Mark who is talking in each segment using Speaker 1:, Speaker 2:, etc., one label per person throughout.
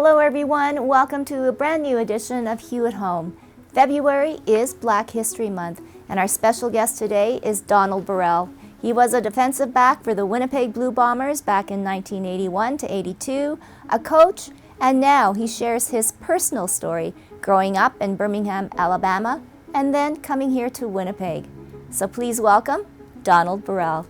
Speaker 1: Hello everyone, welcome to a brand new edition of Hue at Home. February is Black History Month, and our special guest today is Donald Burrell. He was a defensive back for the Winnipeg Blue Bombers back in 1981 to 82, a coach, and now he shares his personal story growing up in Birmingham, Alabama, and then coming here to Winnipeg. So please welcome Donald Burrell.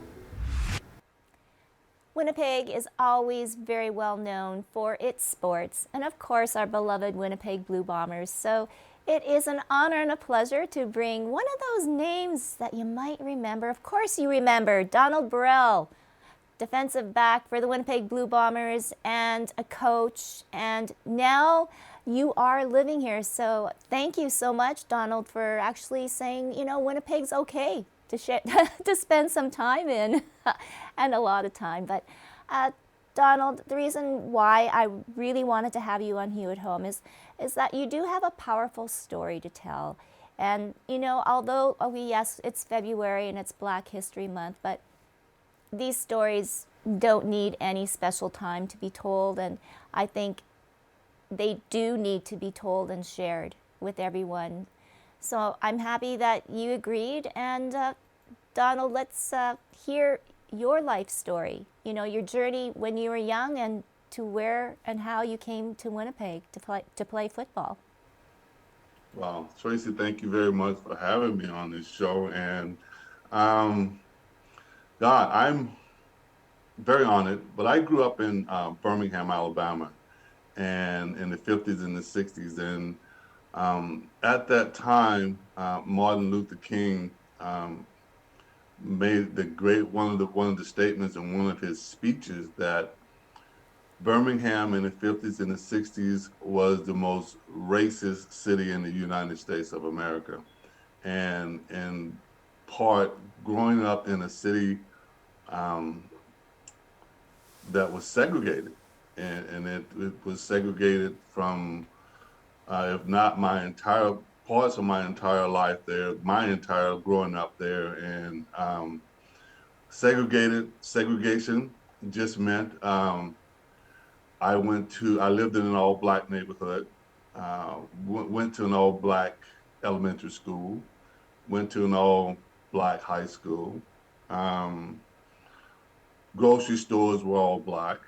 Speaker 1: Winnipeg is always very well known for its sports, and of course our beloved Winnipeg Blue Bombers. So it is an honor and a pleasure to bring one of those names that you might remember. Of course you remember Donald Burrell, defensive back for the Winnipeg Blue Bombers and a coach, and now you are living here. So thank you so much, Donald, for actually saying, Winnipeg's okay to to spend some time in, and a lot of time. But Donald, the reason why I really wanted to have you on Hue at Home is that you do have a powerful story to tell. And although yes, it's February and it's Black History Month, but these stories don't need any special time to be told, and I think they do need to be told and shared with everyone. So I'm happy that you agreed, and Donald, let's hear your life story. Your journey when you were young and to where and how you came to Winnipeg to play football.
Speaker 2: Well, Tracy, thank you very much for having me on this show. And um, God, I'm very honored. But I grew up in Birmingham, Alabama, and in the 50s and the 60s. And at that time, Martin Luther King made the great one of the statements in one of his speeches that Birmingham in the 50s and the 60s was the most racist city in the United States of America. And in part, growing up in a city um, that was segregated, and it was segregated from, if not my entire parts of my entire life there, my entire growing up there, and segregation just meant I lived in an all black neighborhood, went to an all black elementary school, went to an all black high school. Um, Grocery stores were all black.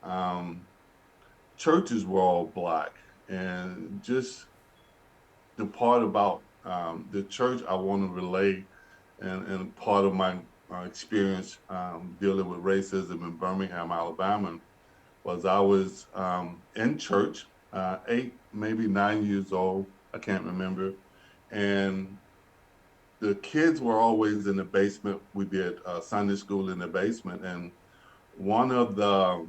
Speaker 2: Um, Churches were all black. And just the part about the church I want to relay, and part of my experience dealing with racism in Birmingham, Alabama, was I was in church, 8, maybe 9 years old, I can't remember, and the kids were always in the basement. We did Sunday school in the basement, and one of the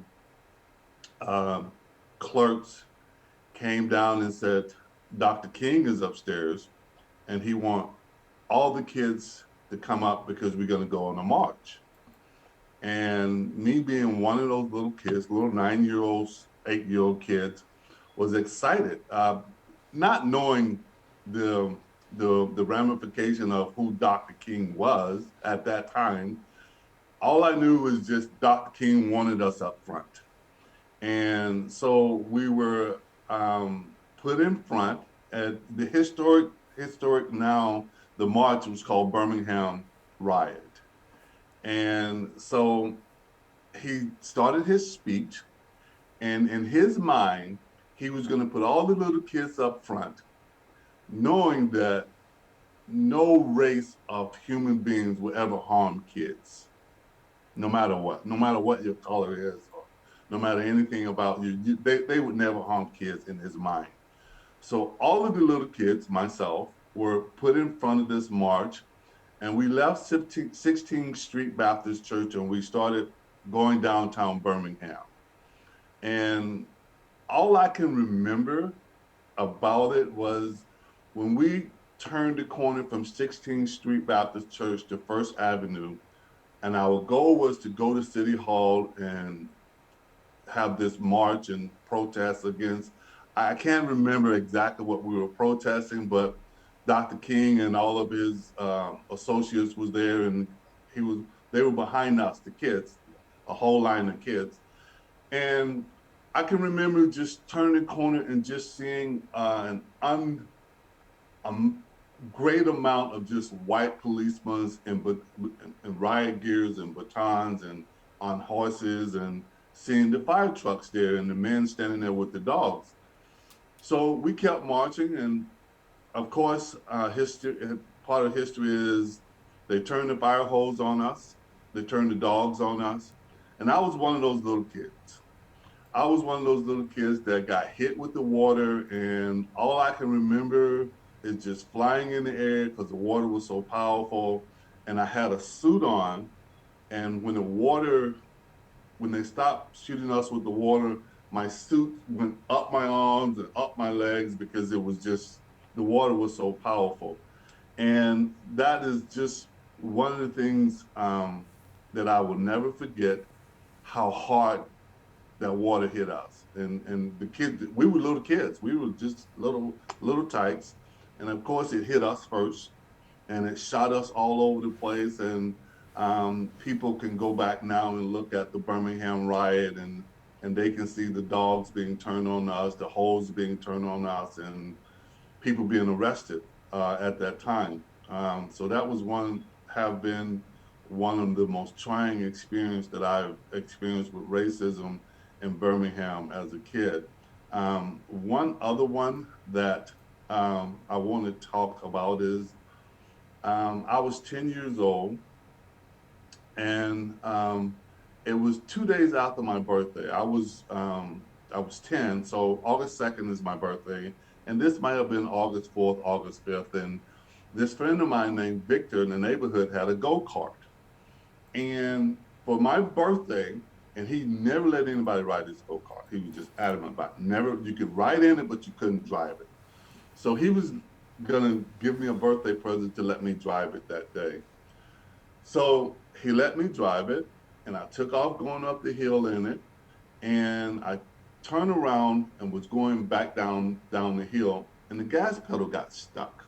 Speaker 2: uh, clerks came down and said, "Dr. King is upstairs, and he want all the kids to come up because we're going to go on a march." And me being one of those little kids, little 9-year-olds, 8-year-old kids, was excited, not knowing the the ramification of who Dr. King was at that time. All I knew was just Dr. King wanted us up front, and so we were put in front at the historic now. The march was called Birmingham Riot, and so he started his speech, and in his mind, he was going to put all the little kids up front, knowing that no race of human beings will ever harm kids, no matter what your color is, or no matter anything about you, they would never harm kids in his mind. So all of the little kids, myself, were put in front of this march, and we left 16th Street Baptist Church, and we started going downtown Birmingham. And all I can remember about it was when we turned the corner from 16th Street Baptist Church to First Avenue, and our goal was to go to City Hall and have this march and protest against. I can't remember exactly what we were protesting, but Dr. King and all of his associates was there, and he was. They were behind us, the kids, a whole line of kids, and I can remember just turning the corner and just seeing a great amount of just white policemen in riot gears and batons and on horses, and seeing the fire trucks there and the men standing there with the dogs. So we kept marching, and of course, history, part of history is they turned the fire hose on us, they turned the dogs on us, and I was one of those little kids. I was one of those little kids that got hit with the water, and all I can remember is just flying in the air because the water was so powerful. And I had a suit on, and when they stopped shooting us with the water, my suit went up my arms and up my legs because it was just, the water was so powerful. And that is just one of the things that I will never forget, how hard that water hit us. And the kids, we were little kids. We were just little tykes. And of course it hit us first, and it shot us all over the place. And people can go back now and look at the Birmingham riot, and they can see the dogs being turned on us, the hose being turned on us, and people being arrested at that time. So that was have been one of the most trying experience that I've experienced with racism in Birmingham as a kid. One other one that I want to talk about is I was 10 years old, and it was 2 days after my birthday. I was 10, so August 2nd is my birthday, and this might have been August 4th, August 5th, and this friend of mine named Victor in the neighborhood had a go-kart. And for my birthday, and he never let anybody ride his go-kart. He was just adamant about it. Never, you could ride in it, but you couldn't drive it. So he was gonna give me a birthday present to let me drive it that day. So he let me drive it, and I took off going up the hill in it, and I turned around and was going back down the hill, and the gas pedal got stuck.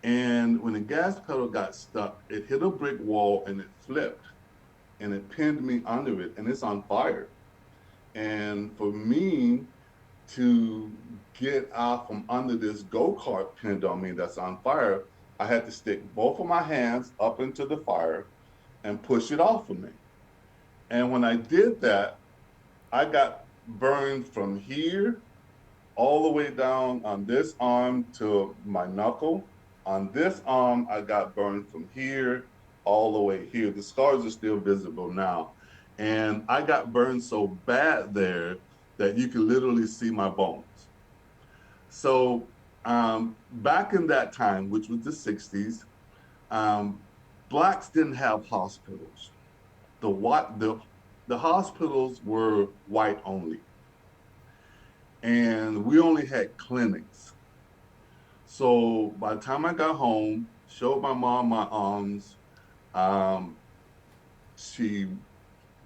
Speaker 2: And when the gas pedal got stuck, it hit a brick wall and it flipped, and it pinned me under it, and it's on fire. And for me to get out from under this go-kart pinned on me that's on fire, I had to stick both of my hands up into the fire and push it off of me. And when I did that, I got burned from here all the way down on this arm to my knuckle. On this arm, I got burned from here all the way here. The scars are still visible now. And I got burned so bad there that you can literally see my bones. So back in that time, which was the 60s, um, blacks didn't have hospitals. The hospitals were white only, and we only had clinics. So by the time I got home, showed my mom my arms, um, she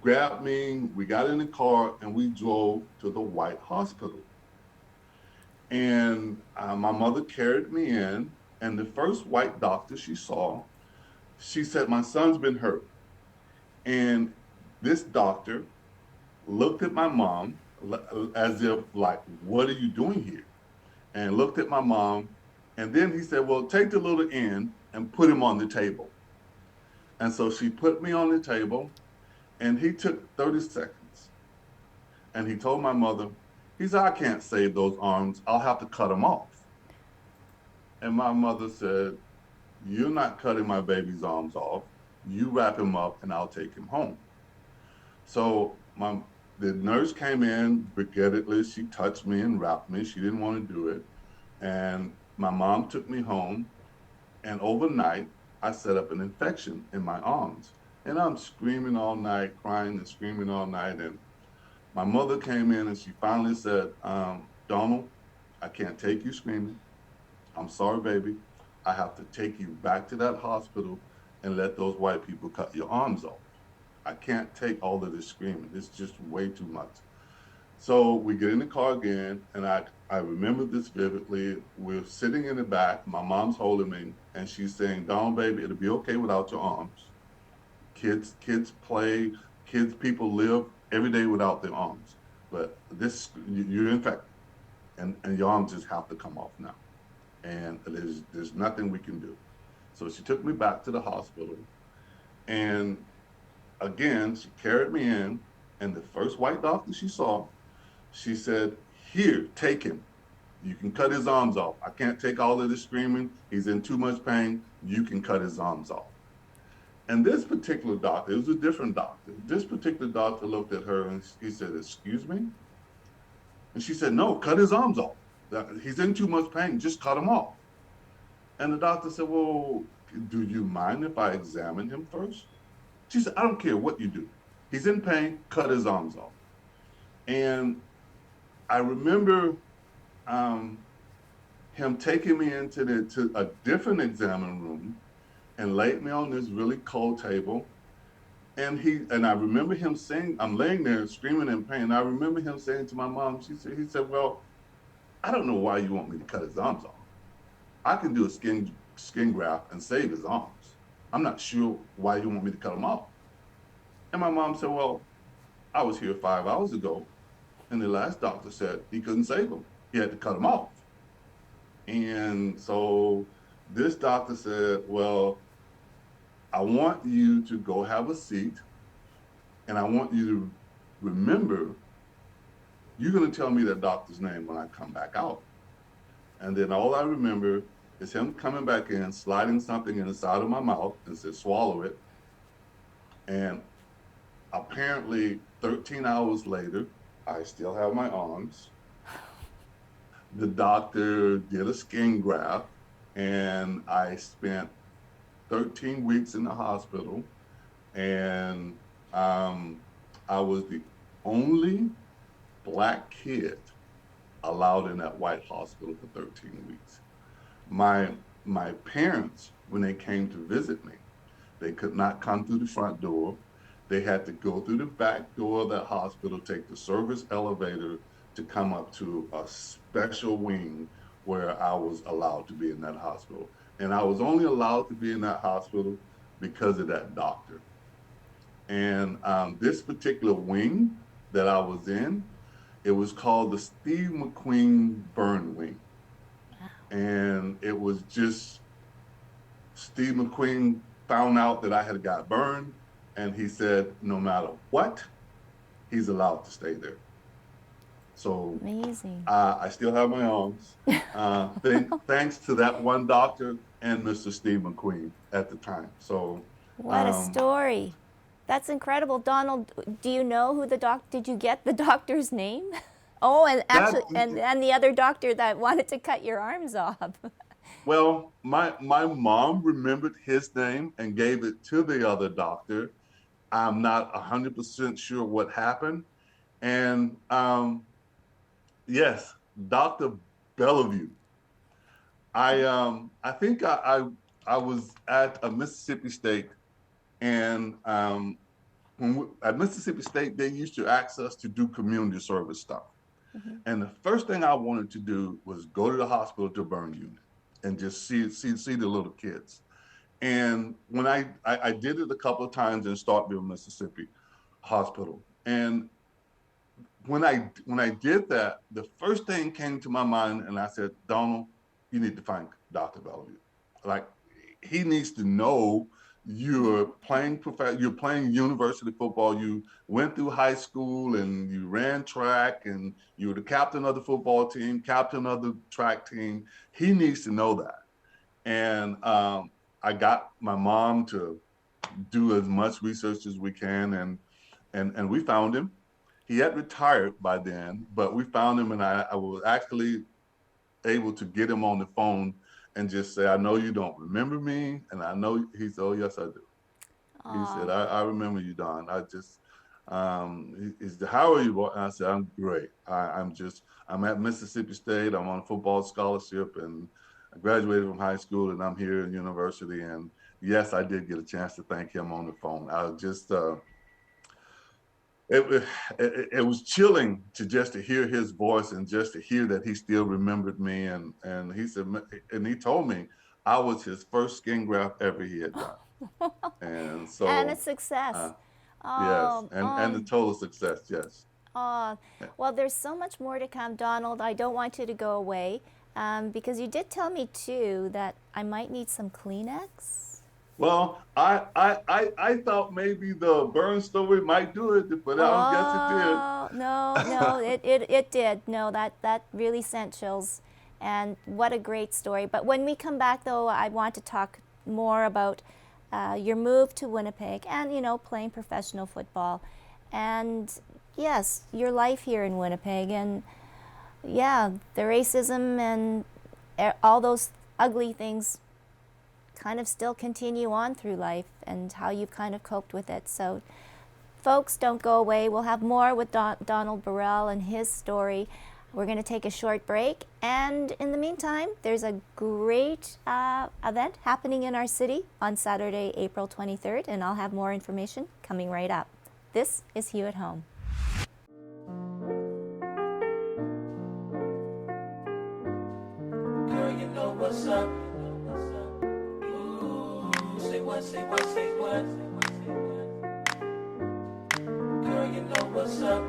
Speaker 2: grabbed me, we got in the car, and we drove to the white hospital. And my mother carried me in, and the first white doctor she saw, she said, "My son's been hurt." And this doctor looked at my mom as if like, "What are you doing here?" And looked at my mom, and then he said, "Well, take the little end and put him on the table." And so she put me on the table, and he took 30 seconds, and he told my mother, he said, "I can't save those arms. I'll have to cut them off." And my mother said, "You're not cutting my baby's arms off. You wrap him up, and I'll take him home." So the nurse came in begrudgingly. She touched me and wrapped me. She didn't want to do it. And my mom took me home, and overnight, I set up an infection in my arms. And I'm screaming all night, crying and screaming all night. And my mother came in and she finally said, "Donald, I can't take you screaming. I'm sorry, baby. I have to take you back to that hospital and let those white people cut your arms off. I can't take all of this screaming. It's just way too much." So we get in the car again, and I remember this vividly. We're sitting in the back, my mom's holding me, and she's saying, "Donald, baby, it'll be okay without your arms. Kids play, people live every day without their arms. but you're infected, and your arms just have to come off now, and there's nothing we can do. So she took me back to the hospital, and again she carried me in, and the first white doctor she saw, she said, "Here, take him. You can cut his arms off. I can't take all of this screaming. He's in too much pain. You can cut his arms off." And this particular doctor, it was a different doctor. This particular doctor looked at her and he said, "Excuse me?" And she said, "No, cut his arms off. He's in too much pain. Just cut him off." And the doctor said, "Well, do you mind if I examine him first?" She said, "I don't care what you do. He's in pain. Cut his arms off." And I remember um, him taking me into to a different examining room and laid me on this really cold table. And I remember him saying, I'm laying there screaming in pain. I remember him saying to my mom, he said, "Well, I don't know why you want me to cut his arms off. I can do a skin graft and save his arms. I'm not sure why you want me to cut them off." And my mom said, "Well, I was here 5 hours ago, and the last doctor said he couldn't save them. He had to cut them off." And so this doctor said, "Well, I want you to go have a seat, and I want you to remember, you're going to tell me that doctor's name when I come back out." And then all I remember is him coming back in, sliding something in the side of my mouth and said, "Swallow it." And apparently 13 hours later, I still have my arms. The doctor did a skin graft, and I spent 13 weeks in the hospital. And I was the only Black kid allowed in that white hospital for 13 weeks. My my parents, when they came to visit me, they could not come through the front door. They had to go through the back door of that hospital, take the service elevator to come up to a special wing where I was allowed to be in that hospital. And I was only allowed to be in that hospital because of that doctor. And this particular wing that I was in, it was called the Steve McQueen Burn Wing. And it was just Steve McQueen found out that I had got burned, and he said, no matter what, he's allowed to stay there. So
Speaker 1: Amazing.
Speaker 2: I still have my arms, thanks to that one doctor and Mr. Steve McQueen at the time. So
Speaker 1: What a
Speaker 2: um,
Speaker 1: story. That's incredible. Donald, do you know who did you get the doctor's name? Oh, and
Speaker 2: that
Speaker 1: actually, and the other doctor that wanted to cut your arms off.
Speaker 2: Well, my mom remembered his name and gave it to the other doctor. I'm not 100% sure what happened. And yes, Dr. Bellevue. I think I was at a Mississippi State, and at Mississippi State they used to ask us to do community service stuff.
Speaker 1: Mhm.
Speaker 2: And the first thing I wanted to do was go to the hospital to burn unit and just see the little kids. And when I did it a couple of times in Starkville, Mississippi hospital. And when I did that, the first thing came to my mind, and I said, "Donald, you need to find Dr. Bellevue. Like, he needs to know you're playing university football. You went through high school and you ran track and you were the captain of the football team, captain of the track team. He needs to know that." And I got my mom to do as much research as we can, and we found him. He had retired by then, but we found him, and I was actually able to get him on the phone and just say, "I know you don't remember me," and I know he said, "Oh yes, I do." He said,
Speaker 1: Aw,
Speaker 2: "I remember you, Don. I just he said, how are you?" And I said, "I'm great. I'm at Mississippi State. I'm on a football scholarship, and I graduated from high school, and I'm here in university." And yes, I did get a chance to thank him on the phone. I was just it, it was chilling to just to hear his voice and just to hear that he still remembered me. And he said, and he told me I was his first skin graft ever he had done. And
Speaker 1: and a
Speaker 2: so
Speaker 1: success.
Speaker 2: uh, yes,
Speaker 1: Oh,
Speaker 2: and the total success, yes.
Speaker 1: Oh, well, there's so much more to come, Donald. I don't want you to go away because you did tell me too that I might need some Kleenex.
Speaker 2: Well, I thought maybe the burn story might do it, but I don't guess it did.
Speaker 1: Oh, no, no, it did. No, that really sent chills. And what a great story. But when we come back, though, I want to talk more about your move to Winnipeg and, playing professional football. And yes, your life here in Winnipeg. And yeah, the racism and all those ugly things kind of still continue on through life and how you've kind of coped with it. So folks, don't go away. We'll have more with Donald Burrell and his story. We're going to take a short break. And in the meantime, there's a great event happening in our city on Saturday, April 23rd, and I'll have more information coming right up. This is Hue at Home.
Speaker 3: Girl, you know what's up. Ooh, say what, say what, say what. Girl, you know what's up.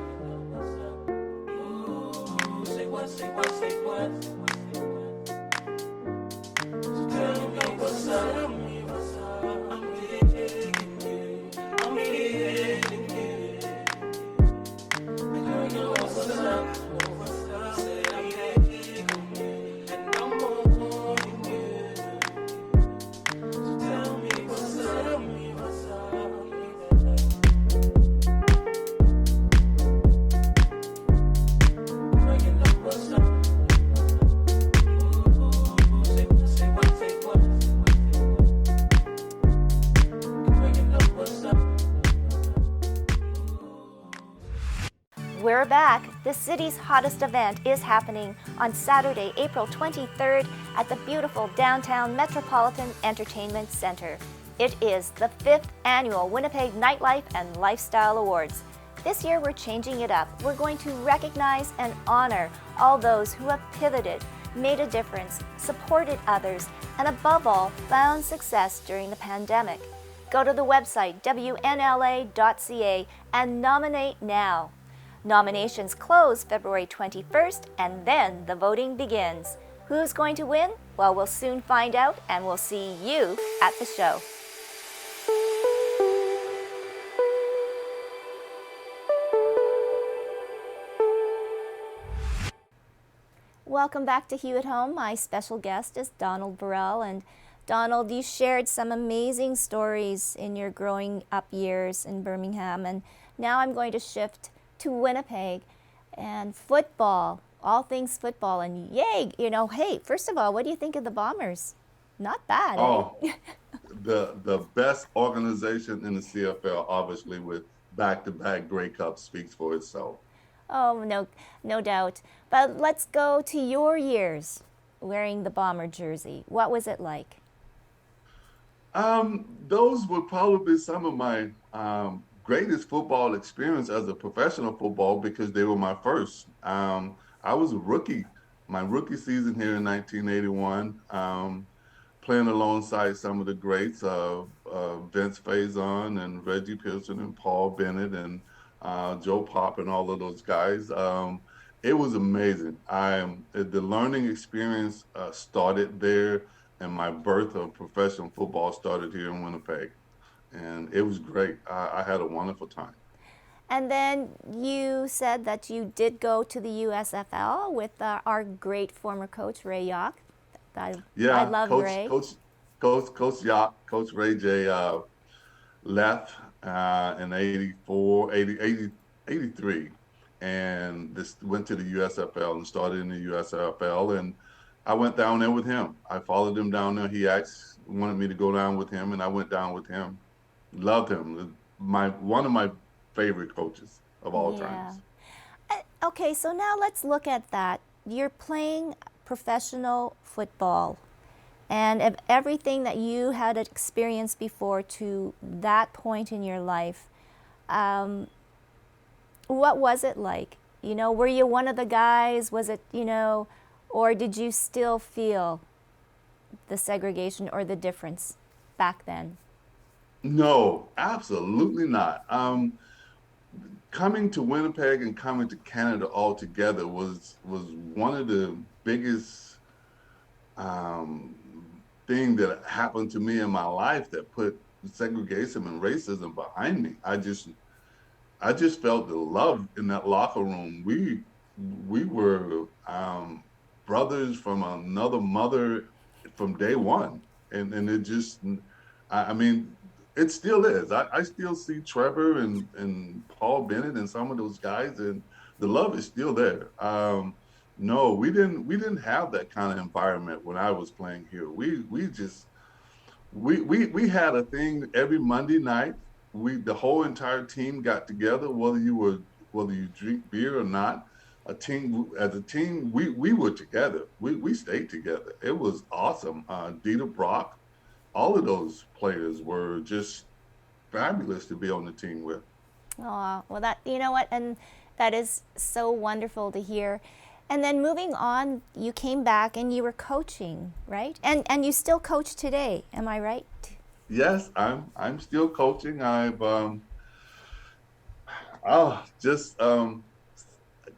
Speaker 3: Ooh, say what, say what, say what. So tell me what's up. Tell me what's up. I'm digging you. I'm feeling you. Girl, you know what's up. Say I'm digging you. And I'm wanting you. So tell me what's up. Tell me what's up.
Speaker 1: We're back. The city's hottest event is happening on Saturday, April 23rd at the beautiful downtown Metropolitan Entertainment Center. It is the 5th annual Winnipeg Nightlife and Lifestyle Awards. This year we're changing it up. We're going to recognize and honor all those who have pivoted, made a difference, supported others, and above all, found success during the pandemic. Go to the website wnla.ca and nominate now. Nominations close February 21st, and then the voting begins. Who's going to win? Well, we'll soon find out, and we'll see you at the show. Welcome back to Hue at Home. My special guest is Donald Burrell. And Donald, you shared some amazing stories in your growing up years in Birmingham, and now I'm going to shift to Winnipeg and football, all things football, and yay, hey, first of all, what do you think of the Bombers? Not bad,
Speaker 2: Oh,
Speaker 1: eh?
Speaker 2: the best organization in the CFL, obviously, with back-to-back Grey Cups speaks for itself.
Speaker 1: Oh, no doubt. But let's go to your years wearing the Bomber jersey. What was it like?
Speaker 2: Those were probably some of my greatest football experience as a professional football because they were my first. I was a rookie, my rookie season here in 1981, playing alongside some of the greats, Vince Faison and Reggie Pearson and Paul Bennett and Joe Pop and all of those guys. It was amazing. The learning experience started there, and my birth of professional football started here in Winnipeg. And it was great. I had a wonderful time.
Speaker 1: And then you said that you did go to the USFL with our great former coach, Ray Yock. I love Ray.
Speaker 2: Coach Yock, Coach Ray J left in 84, 80, 83, and this went to the USFL and started in the USFL. And I went down there with him. I followed him down there. He wanted me to go down with him, and I went down with him. Loved him. One of my favorite coaches of all times.
Speaker 1: Okay, so now let's look at that. You're playing professional football, and of everything that you had experienced before to that point in your life, what was it like? Were you one of the guys? Was it, or did you still feel the segregation or the difference back then?
Speaker 2: No, absolutely not. coming to Winnipeg and coming to Canada altogether was one of the biggest um, thing that happened to me in my life that put segregation and racism behind me. I just felt the love in that locker room. We were brothers from another mother from day one, and it just I mean it still is. I still see Trevor and Paul Bennett and some of those guys, and the love is still there. No, we didn't have that kind of environment when I was playing here. We just we had a thing every Monday night. The whole entire team got together, whether you drink beer or not. A team, we were together. We stayed together. It was awesome. Dieter Brock, all of those players were just fabulous to be on the team with.
Speaker 1: Oh, well, that, you know what, and that is so wonderful to hear. And then moving on, you came back and you were coaching, right? And you still coach today, am I right?
Speaker 2: Yes, I'm still coaching. I've just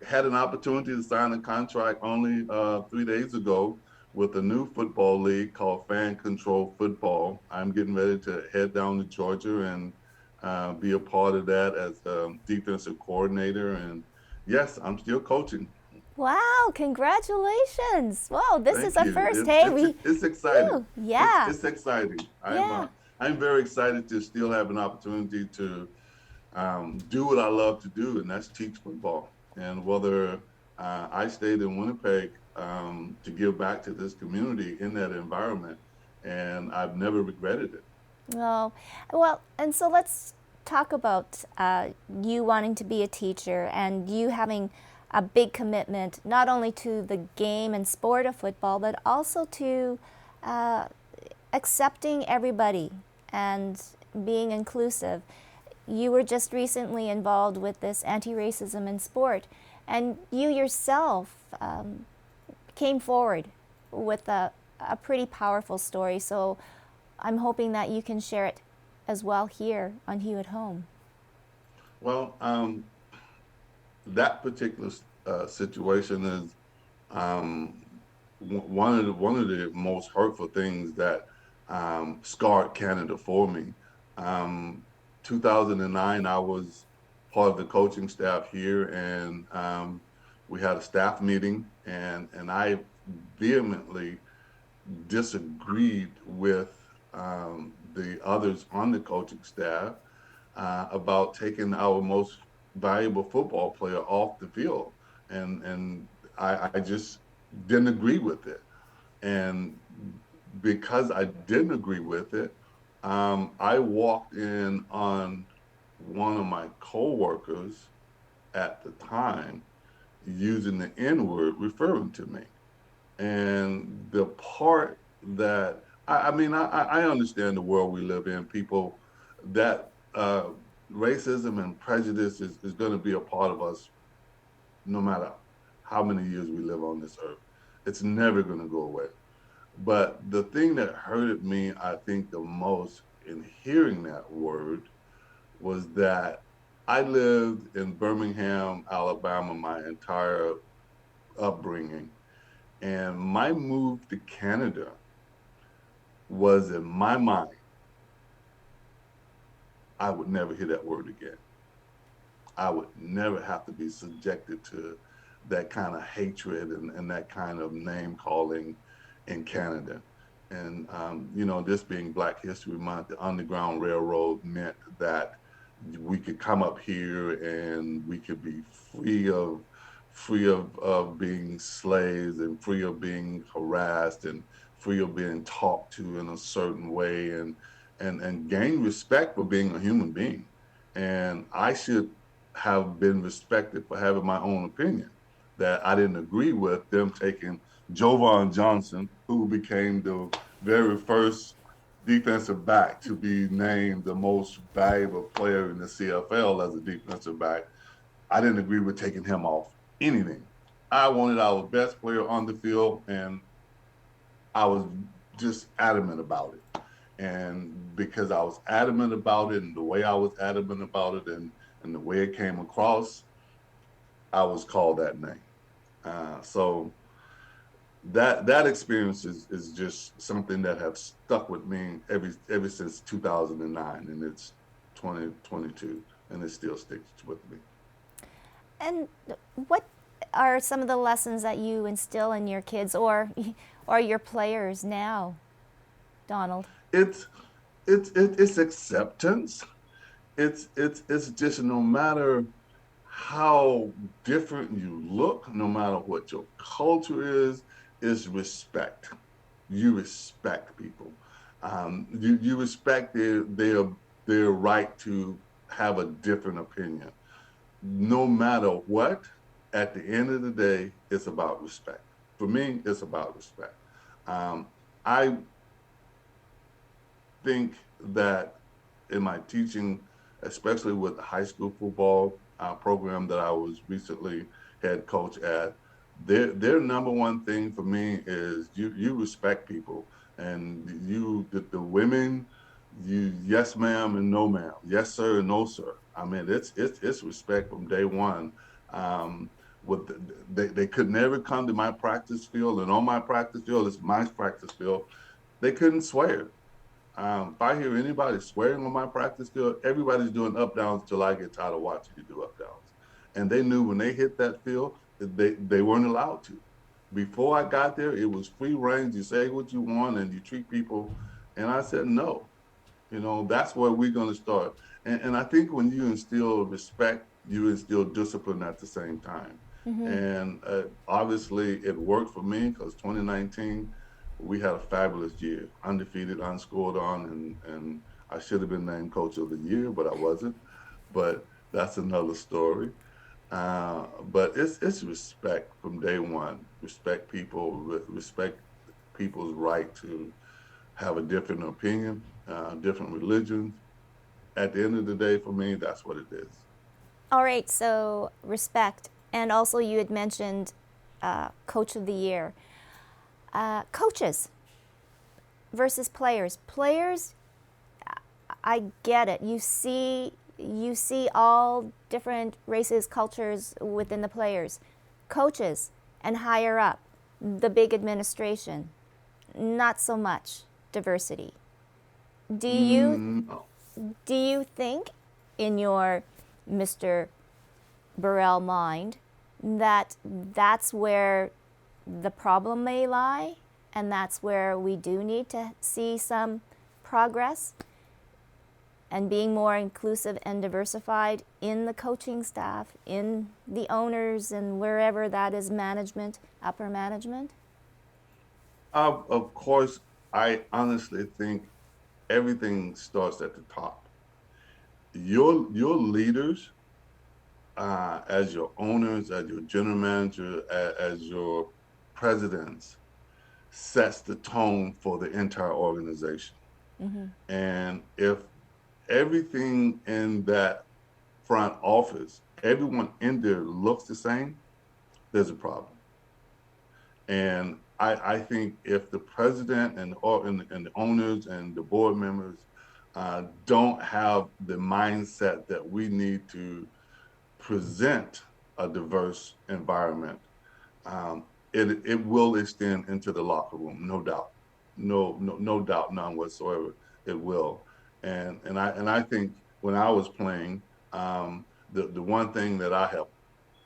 Speaker 2: had an opportunity to sign a contract only 3 days ago with a new football league called Fan Control Football. I'm getting ready to head down to Georgia and be a part of that as defensive coordinator. And yes, I'm still coaching.
Speaker 1: Wow, congratulations. Wow, this is
Speaker 2: Thank
Speaker 1: our
Speaker 2: you.
Speaker 1: first. Hey,
Speaker 2: It's exciting.
Speaker 1: whew, yeah,
Speaker 2: It's exciting.
Speaker 1: yeah.
Speaker 2: I'm very excited to still have an opportunity to do what I love to do, and that's teach football. And whether I stayed in Winnipeg to give back to this community in that environment, and I've never regretted it.
Speaker 1: Oh, well, and so let's talk about you wanting to be a teacher and you having a big commitment not only to the game and sport of football, but also to uh, accepting everybody and being inclusive. You were just recently involved with this anti-racism in sport, and you yourself came forward with a pretty powerful story. So I'm hoping that you can share it as well here on Hue at Home.
Speaker 2: Well, that particular situation is um, one of the most hurtful things that scarred Canada for me. Um, 2009, I was part of the coaching staff here, and we had a staff meeting, and I vehemently disagreed with the others on the coaching staff about taking our most valuable football player off the field, and I just didn't agree with it, and because I didn't agree with it, I walked in on one of my coworkers at the time using the N word referring to me. And the part that I mean, I understand the world we live in, people that racism and prejudice is going to be a part of us no matter how many years we live on this earth. It's never going to go away. But the thing that hurted me, I think, the most in hearing that word was that I lived in Birmingham, Alabama, my entire upbringing. And my move to Canada was in my mind, I would never hear that word again. I would never have to be subjected to that kind of hatred and that kind of name calling in Canada. And, this being Black History Month, the Underground Railroad meant that we could come up here and we could be free of being slaves and free of being harassed and free of being talked to in a certain way and gain respect for being a human being. And I should have been respected for having my own opinion that I didn't agree with them taking Jovan Johnson, who became the very first defensive back to be named the most valuable player in the CFL as a defensive back. I didn't agree with taking him off anything. I wanted our best player on the field, and I was just adamant about it. And because I was adamant about it, and the way I was adamant about it, and and the way it came across, I was called that name. So that experience is just something that have stuck with me ever since 2009, and it's 2022, and it still sticks with me.
Speaker 1: And what are some of the lessons that you instill in your kids or your players now, Donald?
Speaker 2: It's it's acceptance. It's just no matter how different you look, no matter what your culture is respect. You respect people. You respect their right to have a different opinion. No matter what, at the end of the day, it's about respect. For me, it's about respect. Um, I think that in my teaching, especially with the high school football program that I was recently head coach at, their number one thing for me is you respect people, and the women, you yes ma'am and no ma'am, yes sir and no sir. I mean it's respect from day one. Um, with they could never come to my practice field, and on my practice field, it's my practice field. They couldn't swear. If I hear anybody swearing on my practice field, everybody's doing up downs till I get tired of watching you do up downs. And they knew when they hit that field, they weren't allowed to. Before I got there, it was free range. You say what you want and you treat people. And I said, no, that's where we're going to start. And I think when you instill respect, you instill discipline at the same time.
Speaker 1: Mm-hmm.
Speaker 2: And obviously, it worked for me because 2019, we had a fabulous year, undefeated, unscored on, and I should have been named Coach of the Year, but I wasn't. But that's another story. But it's respect from day one. Respect people, respect people's right to have a different opinion, different religions. At the end of the day, for me, that's what it is.
Speaker 1: All right, so respect. And also, you had mentioned Coach of the Year. Coaches versus players. Players, I get it. You see all different races, cultures within the players. Coaches and higher up, the big administration, not so much diversity. Do you
Speaker 2: No.
Speaker 1: do you think in your Mr. Burrell mind that that's where the problem may lie, and that's where we do need to see some progress and being more inclusive and diversified in the coaching staff, in the owners, and wherever that is management, upper management?
Speaker 2: Of course, I honestly think everything starts at the top. Your leaders, as your owners, as your general manager, as your presidents, sets the tone for the entire organization.
Speaker 1: Mm-hmm.
Speaker 2: And if everything in that front office, everyone in there looks the same, there's a problem. And I think if the president and the owners and the board members don't have the mindset that we need to present a diverse environment, um, it will extend into the locker room, no doubt, no doubt, none whatsoever. It will, and I think when I was playing, the one thing that I have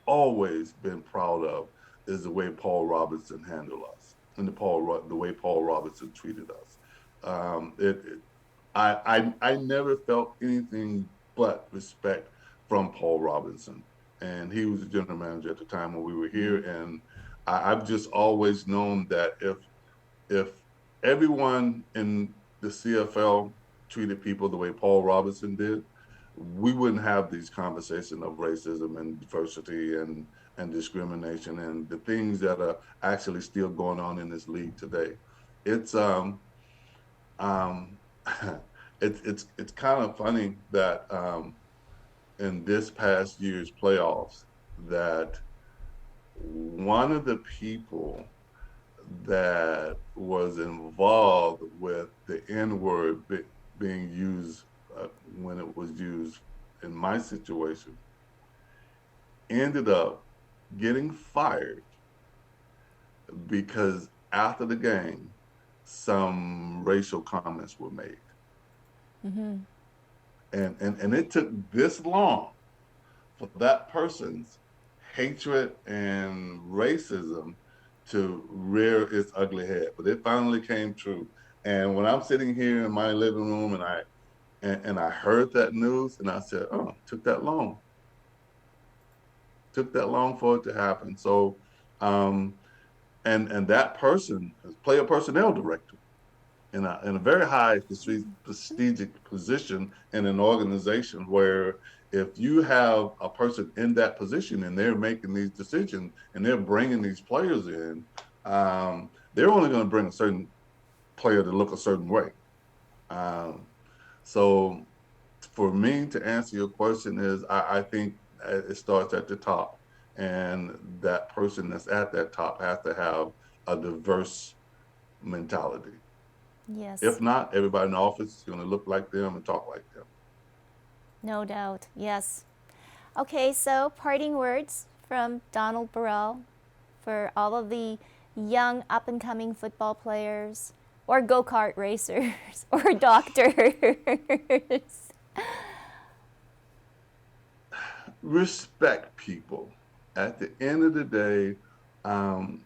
Speaker 2: always been proud of is the way Paul Robinson handled us and the way Paul Robinson treated us. I never felt anything but respect from Paul Robinson, and he was the general manager at the time when we were here. And I've just always known that if everyone in the CFL treated people the way Paul Robinson did, we wouldn't have these conversations of racism and diversity and discrimination and the things that are actually still going on in this league today. It's um it's kind of funny that in this past year's playoffs that one of the people that was involved with the N word being used when it was used in my situation ended up getting fired because after the game, some racial comments were made.
Speaker 1: Mm-hmm.
Speaker 2: And it took this long for that person's hatred and racism to rear its ugly head. But it finally came true. And when I'm sitting here in my living room and I heard that news and I said, oh, took that long. Took that long for it to happen. So and that person is player personnel director in a very high prestigious position in an organization where if you have a person in that position and they're making these decisions and they're bringing these players in, they're only going to bring a certain player to look a certain way. Um, so for me to answer your question is I think it starts at the top, and that person that's at that top has to have a diverse mentality.
Speaker 1: Yes,
Speaker 2: If not, everybody in the office is going to look like them and talk like them.
Speaker 1: no doubt. Yes. Okay, so parting words from Donald Burrell for all of the young up and coming football players or go-kart racers or doctors.
Speaker 2: Respect people. At the end of the day,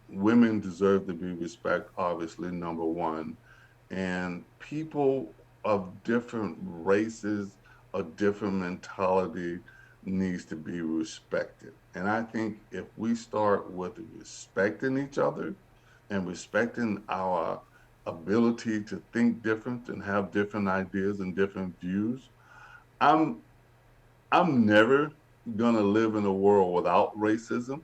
Speaker 2: women deserve to be respected, obviously, number one. And people of different races, of different mentality needs to be respected. And I think if we start with respecting each other and respecting our ability to think different and have different ideas and different views, I'm I'm never gonna live in a world without racism,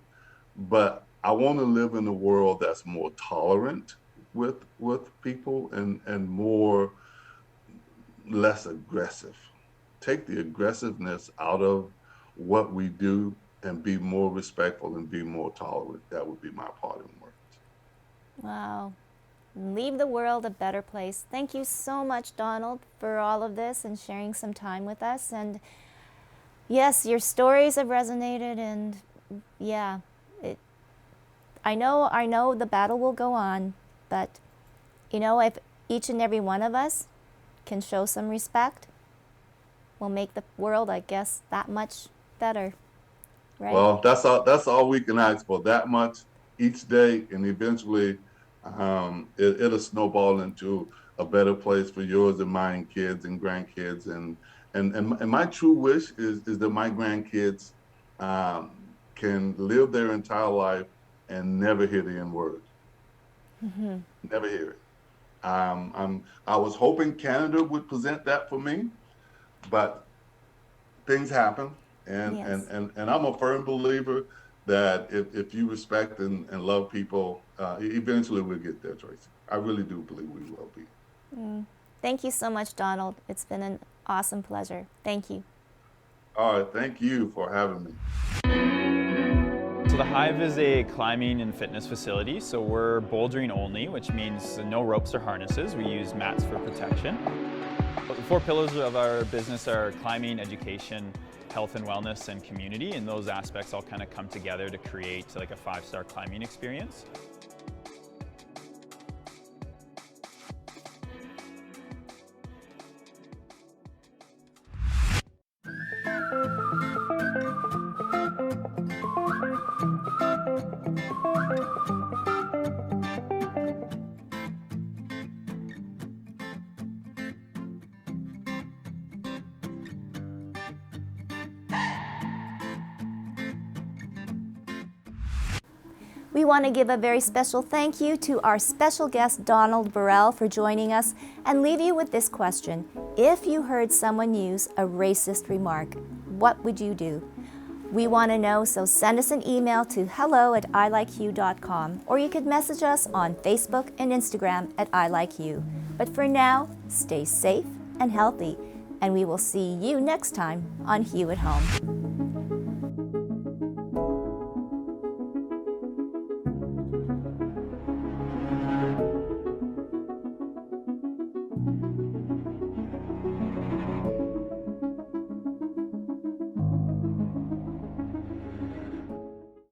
Speaker 2: but I want to live in a world that's more tolerant with people and more less aggressive. Take the aggressiveness out of what we do and be more respectful and be more tolerant. That would be my parting words.
Speaker 1: Wow. Leave the world a better place. Thank you so much, Donald, for all of this and sharing some time with us. And yes, your stories have resonated, and yeah, it, I know the battle will go on, but if each and every one of us can show some respect, we'll make the world, I guess, that much better, right?
Speaker 2: Well, that's all we can ask for. That much each day, and eventually, it'll snowball into a better place for yours and mine, kids and grandkids. And my true wish is that my grandkids um, can live their entire life and never hear the N word.
Speaker 1: Mm-hmm.
Speaker 2: Never hear it. I was hoping Canada would present that for me, but things happen,
Speaker 1: Yes.
Speaker 2: and I'm a firm believer that if you respect and love people, eventually we'll get there, Tracy. I really do believe we will be.
Speaker 1: Thank you so much, Donald. It's been an awesome pleasure. Thank you.
Speaker 2: All right, thank you for having me.
Speaker 4: So the Hive is a climbing and fitness facility, so we're bouldering only, which means no ropes or harnesses. We use mats for protection. The four pillars of our business are climbing, education, health and wellness, and community, and those aspects all kind of come together to create like a 5-star climbing experience.
Speaker 1: We want to give a very special thank you to our special guest, Donald Burrell, for joining us, and leave you with this question. If you heard someone use a racist remark, what would you do? We want to know, so send us an email to hello@ilikehue.com, or you could message us on Facebook and Instagram at iLikeHue. But for now, stay safe and healthy, and we will see you next time on Hue at Home.